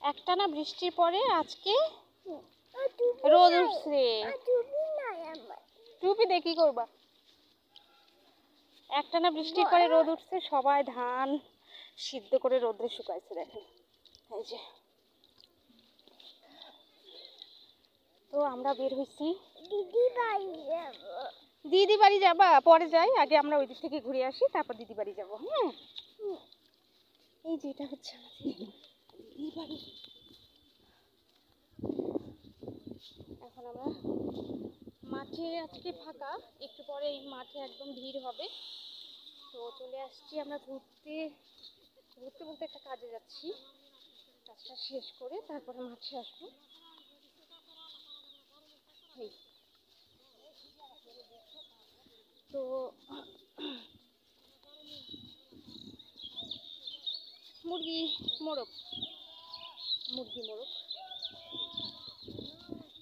একটানা বৃষ্টির পরে আজকে রোদ উঠছে। টুপি দিয়ে কি করবা? একটানা বৃষ্টির পরে রোদ উঠছে, সবাই ধান সিদ্ধ করে রোদ্রে শুকাইছে। দেখেন এই যে, তো আমরা বের হয়েছি দিদি বাড়ি যাবা? পরে যাই, আগে আমরা ওই দিক থেকে ঘুরে আসি, তারপর দিদি বাড়ি যাবো। হ্যাঁ, এই যে এটা হচ্ছে আমাদের দিদি বাড়ি। এখন আমরা মাঠে, আজকে ফাঁকা, একটু পরে এই মাঠে একদম ভিড় হবে। তো চলে আসছি আমরা ঘুরতে ঘুরতে বলতে একটা কাজে যাচ্ছি, কাজটা শেষ করে তারপরে মাঠে আসবো। তো মুরগি মোরগ, মুরগি মোরগ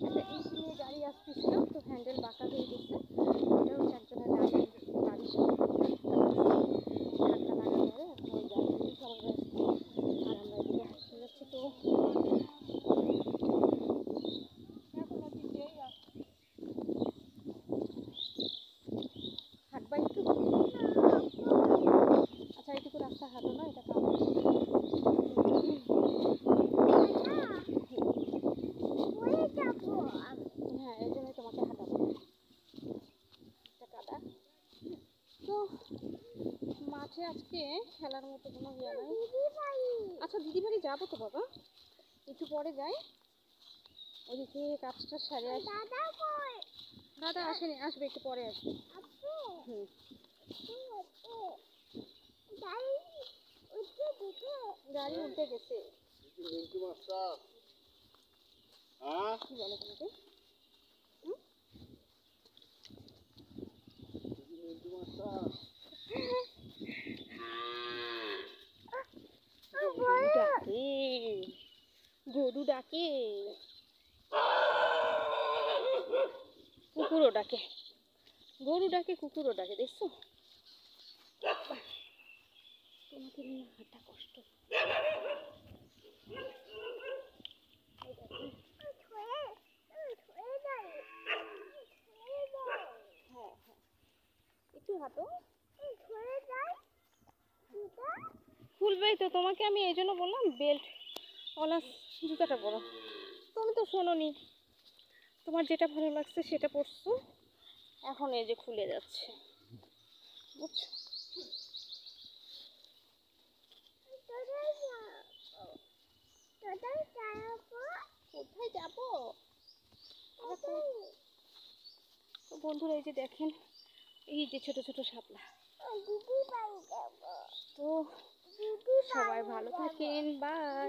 একটা ইট নিয়ে গাড়ি আসতেছিল, তো হ্যান্ডেল বাঁকা হয়ে গেছে। এটা হচ্ছে একজনের গাড়ি, বাড়ির সাথে ধাক্কা লাগা পরে এখন ওই গাড়িটি সবাই ব্যস্ত, আর আমরা এদিকে হাঁটতে যাচ্ছি। তো হাঁটবা একটু? আচ্ছা, এইটুকু রাস্তা হাঁটো না, এটা কাদা। হ্যাঁ, এই জন্যই তোমাকে হাঁটাবো, এটা কাদা। তো মাঠে আজকে খেলার মতো কোনো ইয়ে নাই। আচ্ছা, দিদি বাড়ি যাবো তো বাবা, একটু পরে যাই, ওদিকে কাজটা সারে আসি। দাদা আসেনি, আসবে একটু পরে আসবে। হুম, গাড়ি উঠে গেছে। কি বলে তোমাকে? গরু ডাকে, কুকুরও ডাকে, গরু ডাকে, কুকুরও ডাকে, দেখছো? তোমাকে নিয়ে হাঁটা কষ্ট। হ্যাঁ হ্যাঁ, একটু হাঁটো। খুলবেই তো, তোমাকে আমি এই জন্য বললাম বেল্ট ওলা জুতাটা পরো। তুমি তো শোনোনি, তোমার যেটা ভালো লাগছে সেটা পরছো, এখন এই যে খুলে যাচ্ছে, বুঝছো? কোথায় যাবো? তো বন্ধুরা, এই যে দেখেন, এই যে ছোট ছোট শাপলা। তো সবাই ভালো থাকেন, বাই।